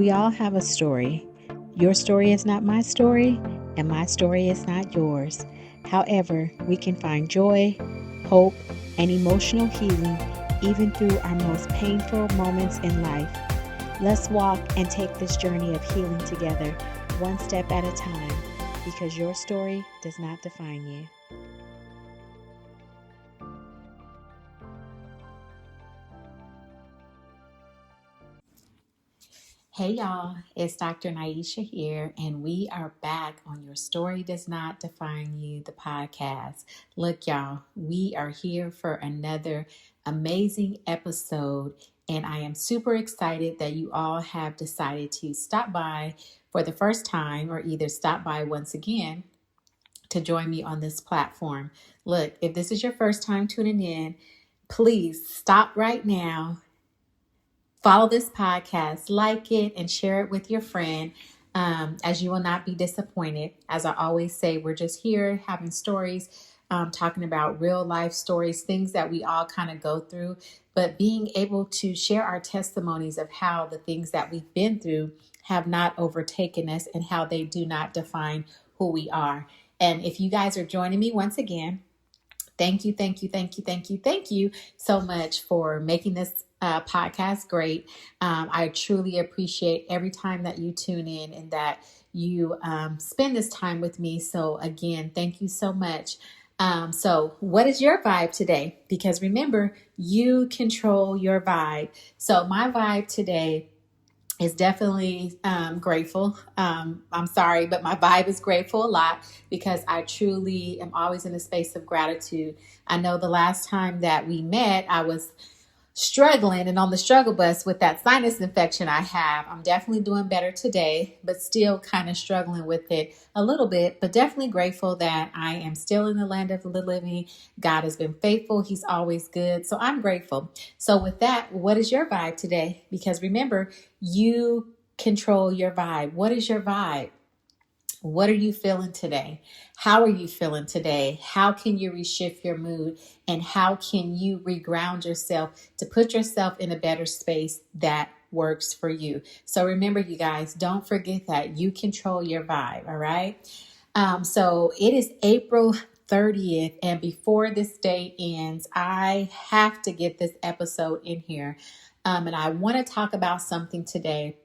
We all have a story. Your story is not my story, and my story is not yours. However, we can find joy, hope, and emotional healing even through our most painful moments in life. Let's walk and take this journey of healing together, one step at a time, because your story does not define you. Hey y'all, it's Dr. Niesha here, and we are back on Your Story Does Not Define You, the podcast. Look, y'all, we are here for another amazing episode, and I am super excited that you all have decided to stop by for the first time or either stop by once again to join me on this platform. Look, if this is your first time tuning in, please stop right now. Follow this podcast, like it, and share it with your friend, as you will not be disappointed. As I always say, we're just here having stories, talking about real life stories, things that we all kind of go through, but being able to share our testimonies of how the things that we've been through have not overtaken us and how they do not define who we are. And if you guys are joining me once again, thank you so much for making this podcast great. I truly appreciate every time that you tune in and that you spend this time with me. So again, thank you so much. So what is your vibe today? Because remember, you control your vibe. So my vibe today is definitely grateful. I'm sorry, but my vibe is grateful a lot because I truly am always in a space of gratitude. I know the last time that we met, I was struggling and on the struggle bus with that sinus infection I have. I'm definitely doing better today, but still kind of struggling with it a little bit, but definitely grateful that I am still in the land of the living. God has been faithful. He's always good. So I'm grateful. So with that, what is your vibe today? Because remember, you control your vibe. What is your vibe? What are you feeling today? How are you feeling today? How can you reshift your mood? And how can you reground yourself to put yourself in a better space that works for you? So remember, you guys, don't forget that you control your vibe, all right? So it is April 30th, and before this day ends, I have to get this episode in here. And I want to talk about something today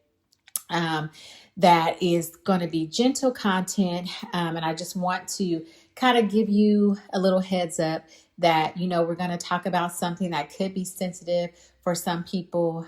that is going to be gentle content. And I just want to kind of give you a little heads up that, we're going to talk about something that could be sensitive for some people.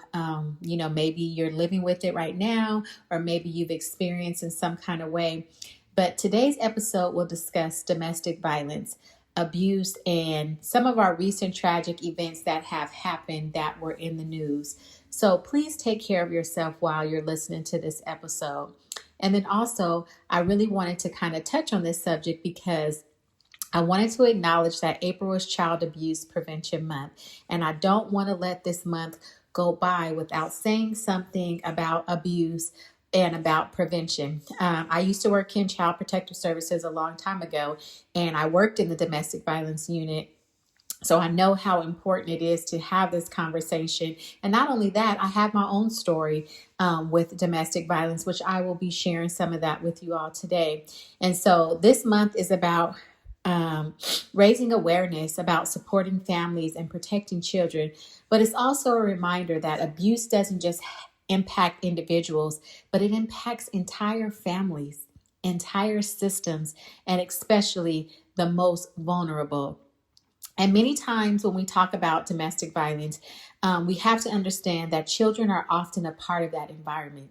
Maybe you're living with it right now, or maybe you've experienced in some kind of way. But today's episode will discuss domestic violence, abuse, and some of our recent tragic events that have happened that were in the news. So please take care of yourself while you're listening to this episode. And then also, I really wanted to kind of touch on this subject because I wanted to acknowledge that April is Child Abuse Prevention Month. And I don't want to let this month go by without saying something about abuse and about prevention. I used to work in Child Protective Services a long time ago, and I worked in the domestic violence unit. So I know how important it is to have this conversation. And not only that, I have my own story with domestic violence, which I will be sharing some of that with you all today. And so this month is about raising awareness about supporting families and protecting children. But it's also a reminder that abuse doesn't just impact individuals, but it impacts entire families, entire systems, and especially the most vulnerable. And many times when we talk about domestic violence, we have to understand that children are often a part of that environment.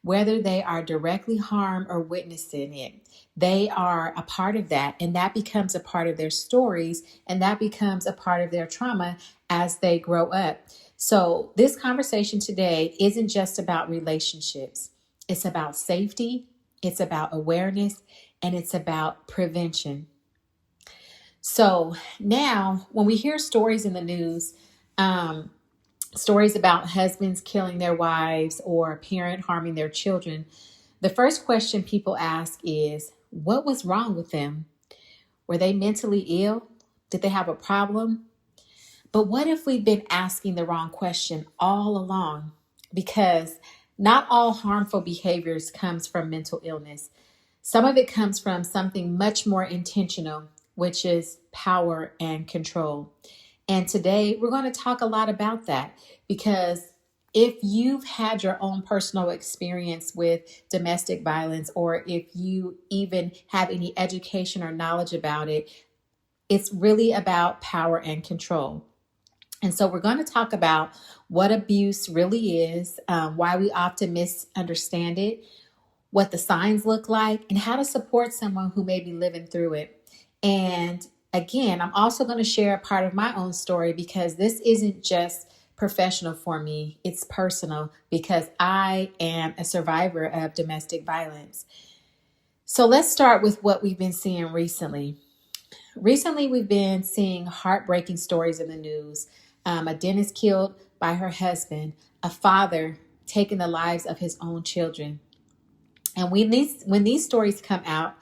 Whether they are directly harmed or witnessing it, they are a part of that. And that becomes a part of their stories, and that becomes a part of their trauma as they grow up. So this conversation today isn't just about relationships. It's about safety, it's about awareness, and it's about prevention. So now when we hear stories in the news, stories about husbands killing their wives or a parent harming their children, the first question people ask is, what was wrong with them? Were they mentally ill? Did they have a problem? But what if we've been asking the wrong question all along? Because not all harmful behaviors comes from mental illness. Some of it comes from something much more intentional, which is power and control. And today we're going to talk a lot about that, because if you've had your own personal experience with domestic violence, or if you even have any education or knowledge about it, it's really about power and control. And so we're going to talk about what abuse really is, why we often misunderstand it, what the signs look like, and how to support someone who may be living through it. And again, I'm also going to share a part of my own story, because this isn't just professional for me, it's personal, because I am a survivor of domestic violence. So let's start with what we've been seeing recently. Recently, we've been seeing heartbreaking stories in the news. A dentist killed by her husband, a father taking the lives of his own children. And when these stories come out,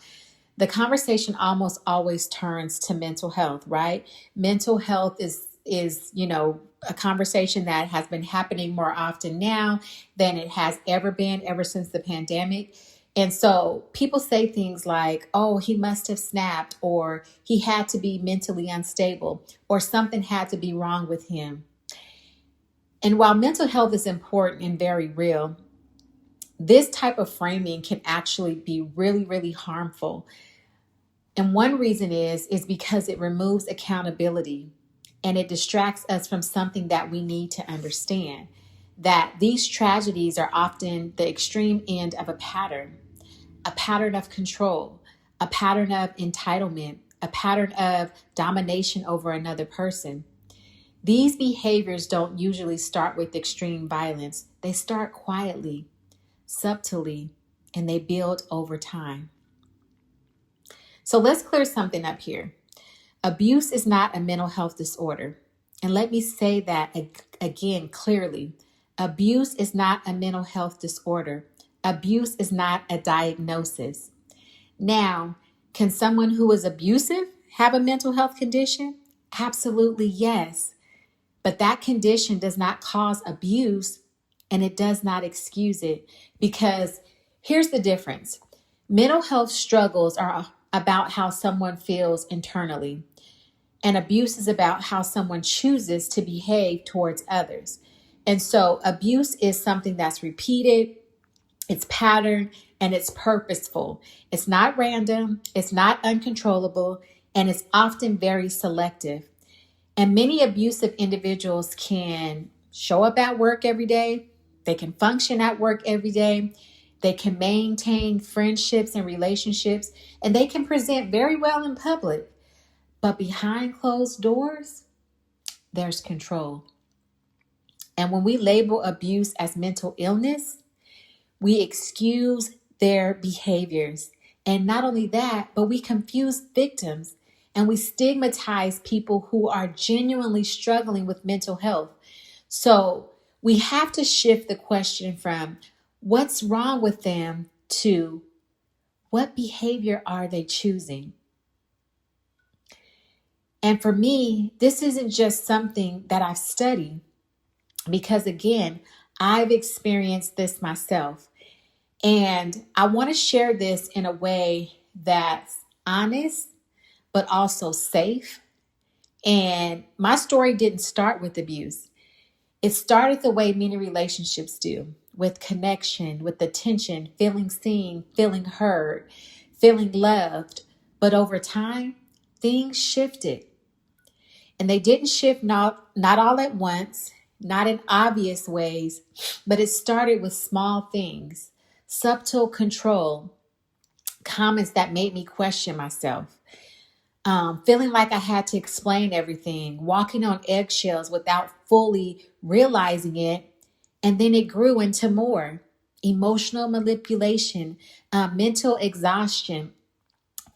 the conversation almost always turns to mental health, right? Mental health is a conversation that has been happening more often now than it has ever been, ever since the pandemic. And so people say things like, oh, he must have snapped, or he had to be mentally unstable, or something had to be wrong with him. And while mental health is important and very real, this type of framing can actually be really, really harmful. And one reason is because it removes accountability, and it distracts us from something that we need to understand, that these tragedies are often the extreme end of a pattern of control, a pattern of entitlement, a pattern of domination over another person. These behaviors don't usually start with extreme violence. They start quietly, subtly, and they build over time. So let's clear something up here. Abuse is not a mental health disorder. And let me say that again clearly. Abuse is not a mental health disorder. Abuse is not a diagnosis. Now, can someone who is abusive have a mental health condition? Absolutely, yes. But that condition does not cause abuse, and it does not excuse it, because here's the difference. Mental health struggles are about how someone feels internally, and abuse is about how someone chooses to behave towards others. And so abuse is something that's repeated, it's patterned, and it's purposeful. It's not random, it's not uncontrollable, and it's often very selective. And many abusive individuals can show up at work every day. They can function at work every day. They can maintain friendships and relationships, and they can present very well in public. But behind closed doors, there's control. And when we label abuse as mental illness, we excuse their behaviors. And not only that, but we confuse victims, and we stigmatize people who are genuinely struggling with mental health. So we have to shift the question from what's wrong with them to what behavior are they choosing? And for me, this isn't just something that I've studied, because again, I've experienced this myself. And I want to share this in a way that's honest, but also safe. And my story didn't start with abuse. It started the way many relationships do, with connection, with attention, feeling seen, feeling heard, feeling loved. But over time, things shifted. And they didn't shift not all at once, not in obvious ways, but it started with small things, subtle control, comments that made me question myself, feeling like I had to explain everything, walking on eggshells without fully realizing it. And then it grew into more emotional manipulation, mental exhaustion,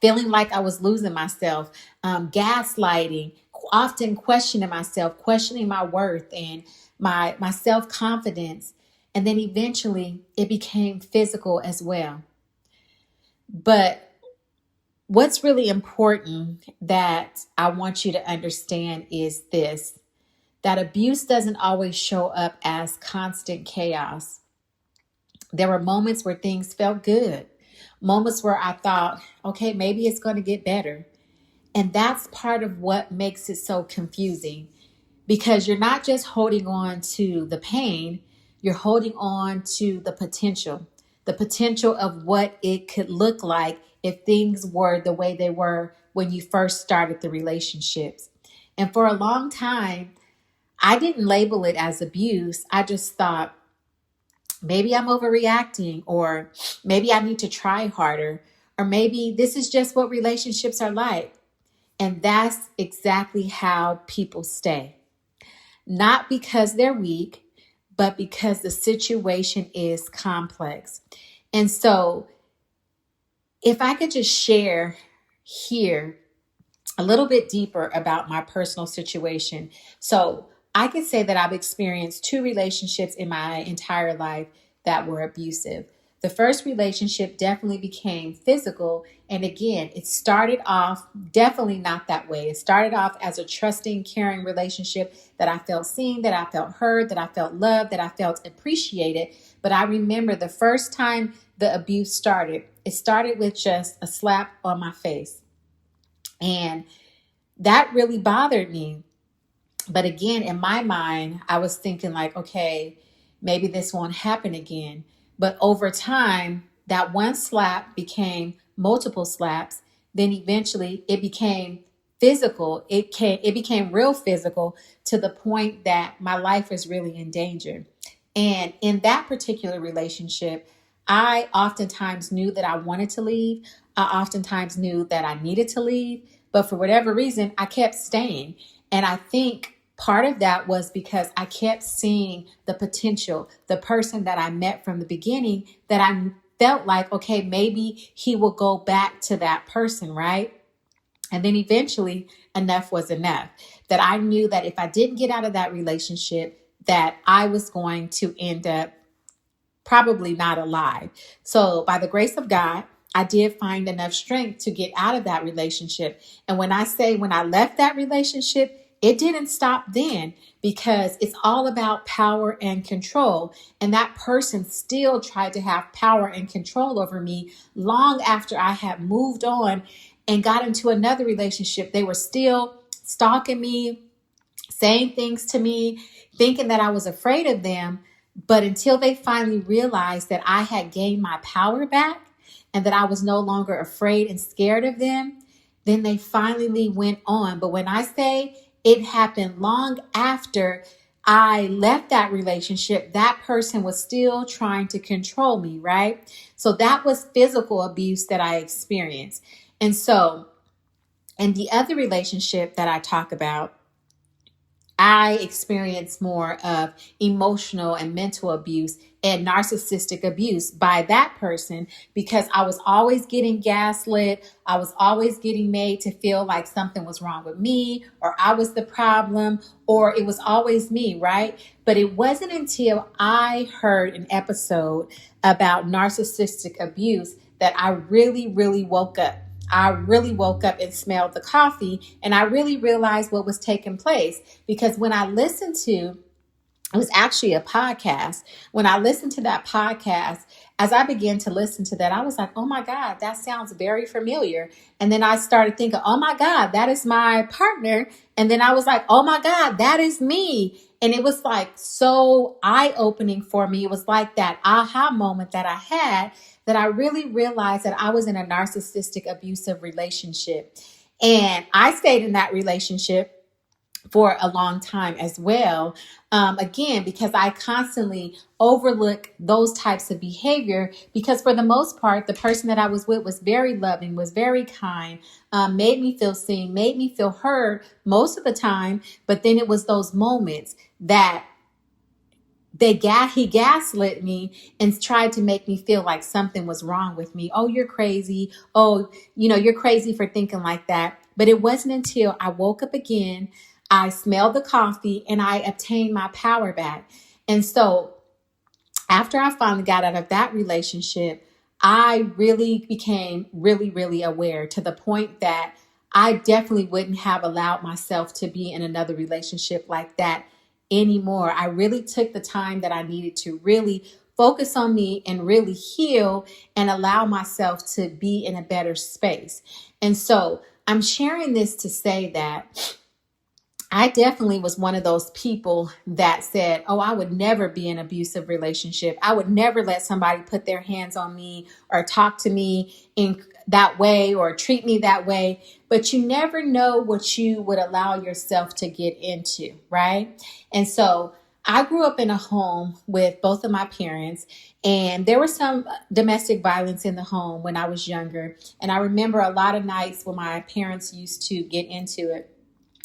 feeling like I was losing myself, gaslighting, often questioning myself, questioning my worth and my self-confidence. And then eventually it became physical as well. But what's really important that I want you to understand is this, that abuse doesn't always show up as constant chaos. There were moments where things felt good, moments where I thought, okay, maybe it's going to get better. And that's part of what makes it so confusing, because you're not just holding on to the pain, you're holding on to the potential of what it could look like if things were the way they were when you first started the relationships. And for a long time, I didn't label it as abuse. I just thought, maybe I'm overreacting, or maybe I need to try harder, or maybe this is just what relationships are like. And that's exactly how people stay. Not because they're weak, but because the situation is complex. And so, if I could just share here a little bit deeper about my personal situation. So, I could say that I've experienced 2 relationships in my entire life that were abusive. The first relationship definitely became physical. And again, it started off definitely not that way. It started off as a trusting, caring relationship that I felt seen, that I felt heard, that I felt loved, that I felt appreciated. But I remember the first time the abuse started, it started with just a slap on my face. And that really bothered me. But again, in my mind, I was thinking like, okay, maybe this won't happen again. But over time, that one slap became multiple slaps. Then eventually it became physical. It became real physical, to the point that my life was really in danger. And in that particular relationship, I oftentimes knew that I wanted to leave. I oftentimes knew that I needed to leave. But for whatever reason, I kept staying. And I think part of that was because I kept seeing the potential, the person that I met from the beginning, that I felt like, okay, maybe he will go back to that person, right? And then eventually enough was enough. That I knew that if I didn't get out of that relationship, that I was going to end up probably not alive. So by the grace of God, I did find enough strength to get out of that relationship. And when I say when I left that relationship, it didn't stop then, because it's all about power and control. And that person still tried to have power and control over me long after I had moved on and got into another relationship. They were still stalking me, saying things to me, thinking that I was afraid of them. But until they finally realized that I had gained my power back and that I was no longer afraid and scared of them, then they finally went on. But when I say it happened long after I left that relationship, that person was still trying to control me, right? So that was physical abuse that I experienced. And so, in the other relationship that I talk about, I experienced more of emotional and mental abuse and narcissistic abuse by that person, because I was always getting gaslit. I was always getting made to feel like something was wrong with me, or I was the problem, or it was always me, right? But it wasn't until I heard an episode about narcissistic abuse that I really, really woke up. I really woke up and smelled the coffee, and I really realized what was taking place. Because when I listened to, it was actually a podcast. When I listened to that podcast, as I began to listen to that, I was like, oh my God, that sounds very familiar. And then I started thinking, oh my God, that is my partner. And then I was like, oh my God, that is me. And it was like so eye-opening for me. It was like that aha moment that I had, that I really realized that I was in a narcissistic abusive relationship. And I stayed in that relationship for a long time as well. Again, because I constantly overlook those types of behavior, because for the most part, the person that I was with was very loving, was very kind, made me feel seen, made me feel heard most of the time. But then it was those moments that he gaslit me and tried to make me feel like something was wrong with me. Oh, you're crazy. Oh, you're crazy for thinking like that. But it wasn't until I woke up again, I smelled the coffee, and I obtained my power back. And so after I finally got out of that relationship, I really became really, really aware, to the point that I definitely wouldn't have allowed myself to be in another relationship like that anymore. I really took the time that I needed to really focus on me and really heal and allow myself to be in a better space. And so I'm sharing this to say that I definitely was one of those people that said, oh, I would never be in an abusive relationship. I would never let somebody put their hands on me or talk to me in that way or treat me that way. But you never know what you would allow yourself to get into, right? And so I grew up in a home with both of my parents, and there was some domestic violence in the home when I was younger. And I remember a lot of nights when my parents used to get into it,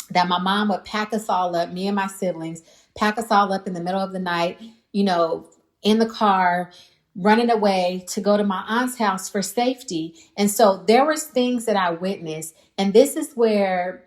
that my mom would pack us all up, me and my siblings, pack us all up in the middle of the night, in the car, running away to go to my aunt's house for safety. And so there was things that I witnessed. And this is where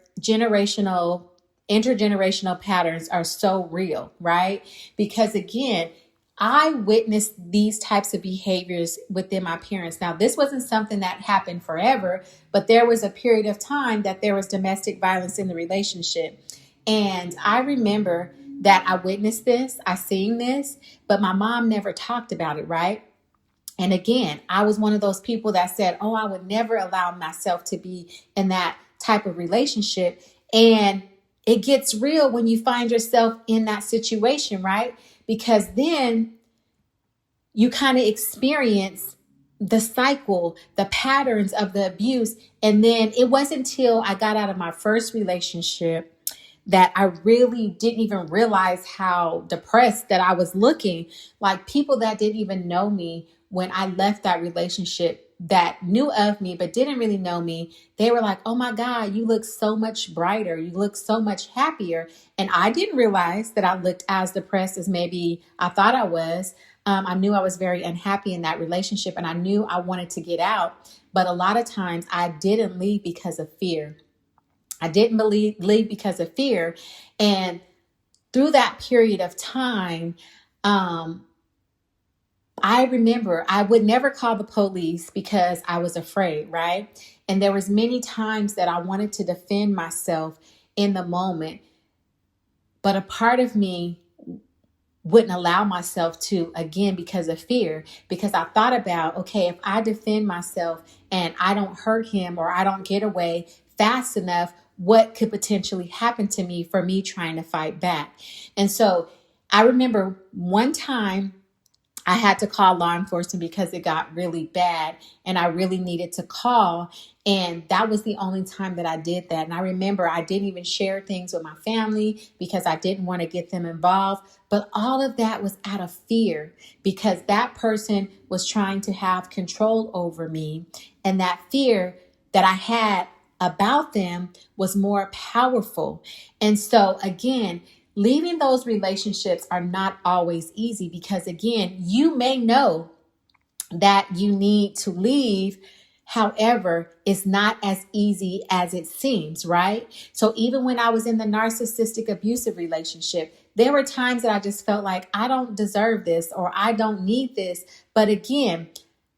intergenerational patterns are so real, right? Because again, I witnessed these types of behaviors within my parents. Now, this wasn't something that happened forever, but there was a period of time that there was domestic violence in the relationship. And I remember that I witnessed this, I seen this, but my mom never talked about it, right? And again, I was one of those people that said, oh, I would never allow myself to be in that type of relationship. And it gets real when you find yourself in that situation, right? Because then you kind of experience the cycle, the patterns of the abuse. And then it wasn't until I got out of my first relationship that I really didn't even realize how depressed that I was looking. Like people that didn't even know me when I left that relationship, that knew of me but didn't really know me, they were like, oh my God, you look so much brighter. You look so much happier. And I didn't realize that I looked as depressed as maybe I thought I was. I knew I was very unhappy in that relationship and I knew I wanted to get out. But a lot of times I didn't leave because of fear. I didn't leave because of fear. And through that period of time, I remember I would never call the police because I was afraid, right? And there was many times that I wanted to defend myself in the moment, but a part of me wouldn't allow myself to, again, because of fear, because I thought about, okay, if I defend myself and I don't hurt him or I don't get away fast enough, what could potentially happen to me for me trying to fight back? And so I remember one time I had to call law enforcement because it got really bad and I really needed to call. And that was the only time that I did that. And I remember I didn't even share things with my family because I didn't want to get them involved. But all of that was out of fear because that person was trying to have control over me. And that fear that I had about them was more powerful. And so again, leaving those relationships are not always easy because, again, you may know that you need to leave. However, it's not as easy as it seems, right? So even when I was in the narcissistic abusive relationship, there were times that I just felt like I don't deserve this or I don't need this. But again,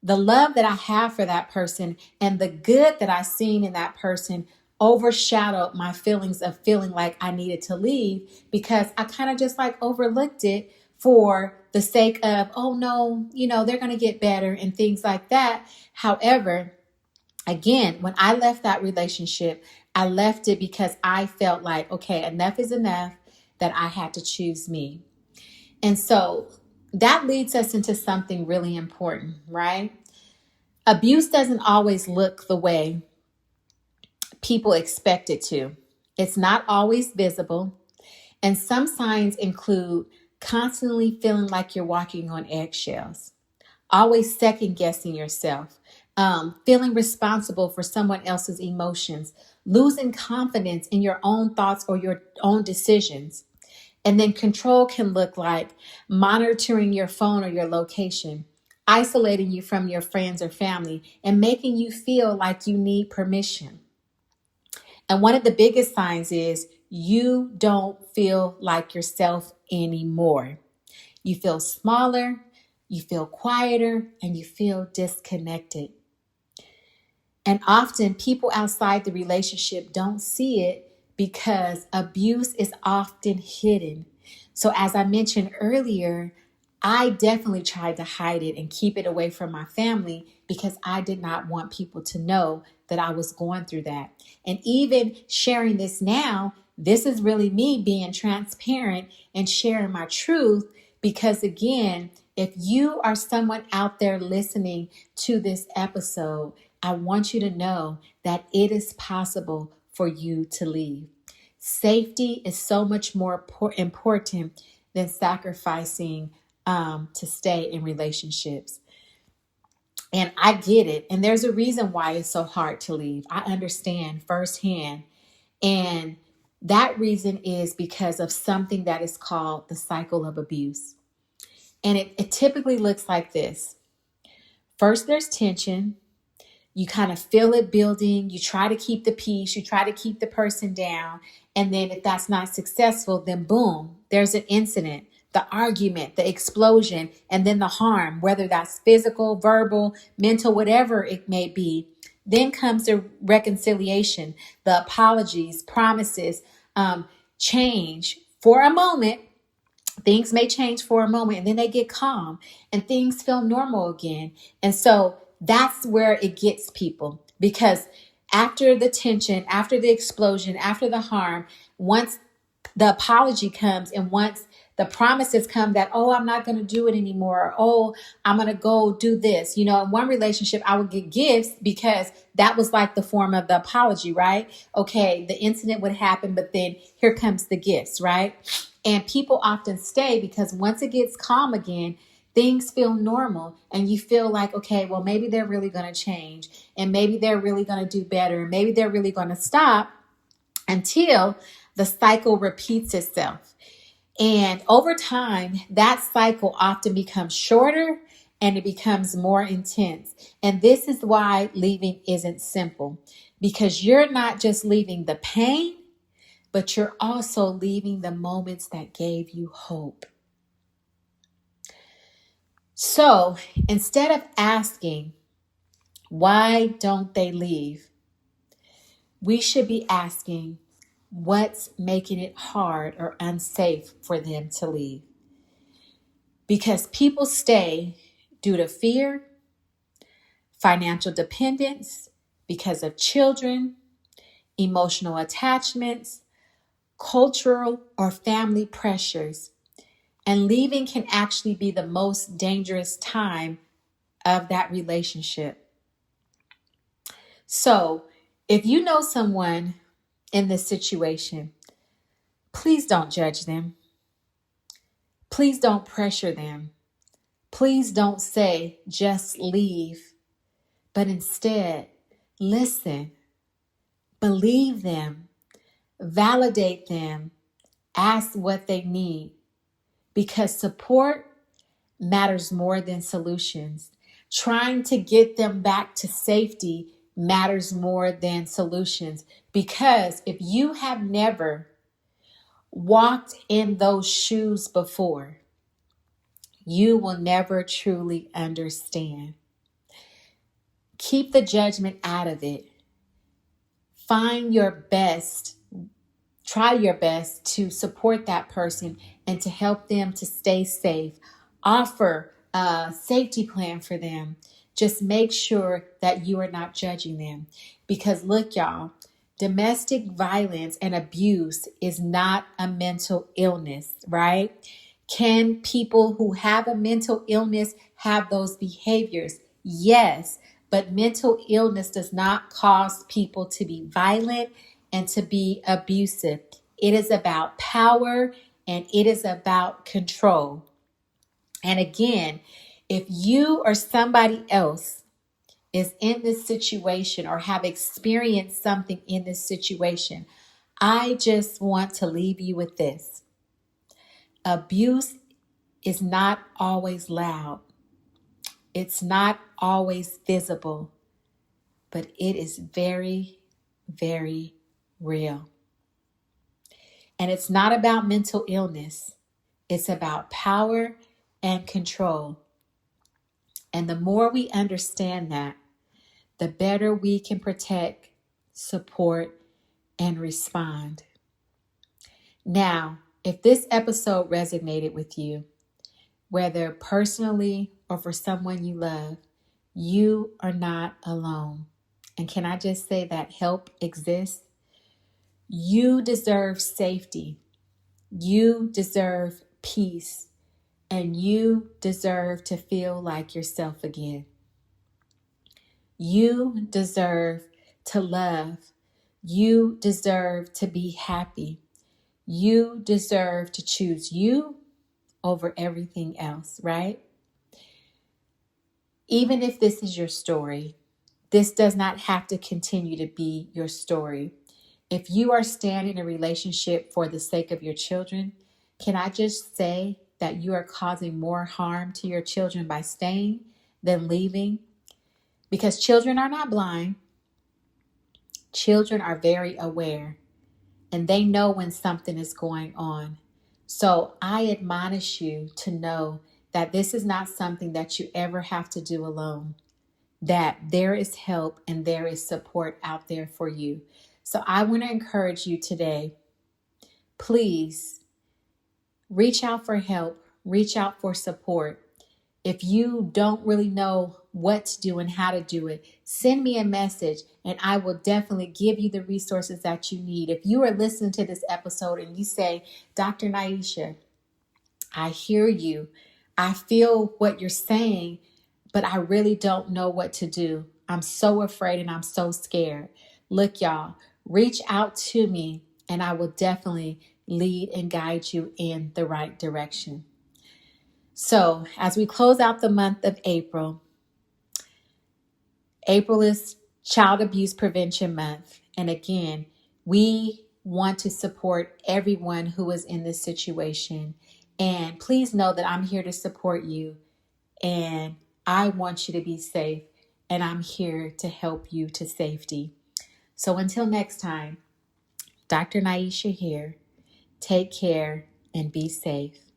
the love that I have for that person and the good that I seen in that person overshadowed my feelings of feeling like I needed to leave because I kind of just like overlooked it for the sake of, oh no, they're going to get better and things like that. However, again, when I left that relationship, I left it because I felt like, okay, enough is enough, that I had to choose me. And so that leads us into something really important, right? Abuse doesn't always look the way people expect it to. It's not always visible. And some signs include constantly feeling like you're walking on eggshells, always second guessing yourself, feeling responsible for someone else's emotions, losing confidence in your own thoughts or your own decisions. And then control can look like monitoring your phone or your location, isolating you from your friends or family, and making you feel like you need permission. And one of the biggest signs is you don't feel like yourself anymore. You feel smaller, you feel quieter, and you feel disconnected. And often people outside the relationship don't see it because abuse is often hidden. So as I mentioned earlier, I definitely tried to hide it and keep it away from my family because I did not want people to know that I was going through that. And even sharing this now, this is really me being transparent and sharing my truth because, again, if you are someone out there listening to this episode, I want you to know that it is possible for you to leave. Safety is so much more important than sacrificing to stay in relationships. And I get it. And there's a reason why it's so hard to leave. I understand firsthand. And that reason is because of something that is called the cycle of abuse. And it typically looks like this. First, there's tension. You kind of feel it building. You try to keep the peace. You try to keep the person down. And then if that's not successful, then boom, there's an incident, the argument, the explosion, and then the harm, whether that's physical, verbal, mental, whatever it may be. Then comes the reconciliation, the apologies, promises, change for a moment. Things may change for a moment and then they get calm and things feel normal again. And so that's where it gets people, because after the tension, after the explosion, after the harm, once the apology comes and once the promises come that, oh, I'm not going to do it anymore. Or, oh, I'm going to go do this. You know, in one relationship, I would get gifts because that was like the form of the apology, right? Okay, the incident would happen, but then here comes the gifts, right? And people often stay because once it gets calm again, things feel normal and you feel like, okay, well, maybe they're really going to change and maybe they're really going to do better. And maybe they're really going to stop until the cycle repeats itself. And over time, that cycle often becomes shorter and it becomes more intense. And this is why leaving isn't simple, because you're not just leaving the pain, but you're also leaving the moments that gave you hope. So instead of asking, why don't they leave? We should be asking, what's making it hard or unsafe for them to leave? Because people stay due to fear, financial dependence, because of children, emotional attachments, cultural or family pressures. And leaving can actually be the most dangerous time of that relationship. So if you know someone in this situation, please don't judge them. Please don't pressure them. Please don't say, just leave. But instead, listen, believe them, validate them, ask what they need. Because support matters more than solutions. Trying to get them back to safety matters more than solutions. Because if you have never walked in those shoes before, you will never truly understand. Keep the judgment out of it. Find your best. Try your best to support that person and to help them to stay safe. Offer a safety plan for them. Just make sure that you are not judging them. Because look, y'all, domestic violence and abuse is not a mental illness, right? Can people who have a mental illness have those behaviors? Yes, but mental illness does not cause people to be violent and to be abusive. It is about power and it is about control. And again, if you or somebody else is in this situation or have experienced something in this situation, I just want to leave you with this. Abuse is not always loud. It's not always visible, but it is very, very real. And it's not about mental illness. It's about power and control. And the more we understand that, the better we can protect, support, and respond. Now, if this episode resonated with you, whether personally or for someone you love, you are not alone. And can I just say that help exists? You deserve safety. You deserve peace. And you deserve to feel like yourself again. You deserve to love. You deserve to be happy. You deserve to choose you over everything else, right? Even if this is your story, this does not have to continue to be your story. If you are staying in a relationship for the sake of your children, can I just say that you are causing more harm to your children by staying than leaving? Because children are not blind. Children are very aware, and they know when something is going on. So I admonish you to know that this is not something that you ever have to do alone, that there is help and there is support out there for you. So I want to encourage you today, please reach out for help, reach out for support. If you don't really know what to do and how to do it, send me a message and I will definitely give you the resources that you need. If you are listening to this episode and you say, Dr. Niesha, I hear you. I feel what you're saying, but I really don't know what to do. I'm so afraid and I'm so scared. Look, y'all, reach out to me and I will definitely lead and guide you in the right direction. So as we close out the month of April, April is Child Abuse Prevention Month. And again, we want to support everyone who is in this situation. And please know that I'm here to support you. And I want you to be safe. And I'm here to help you to safety. So until next time, Dr. Niesha here. Take care and be safe.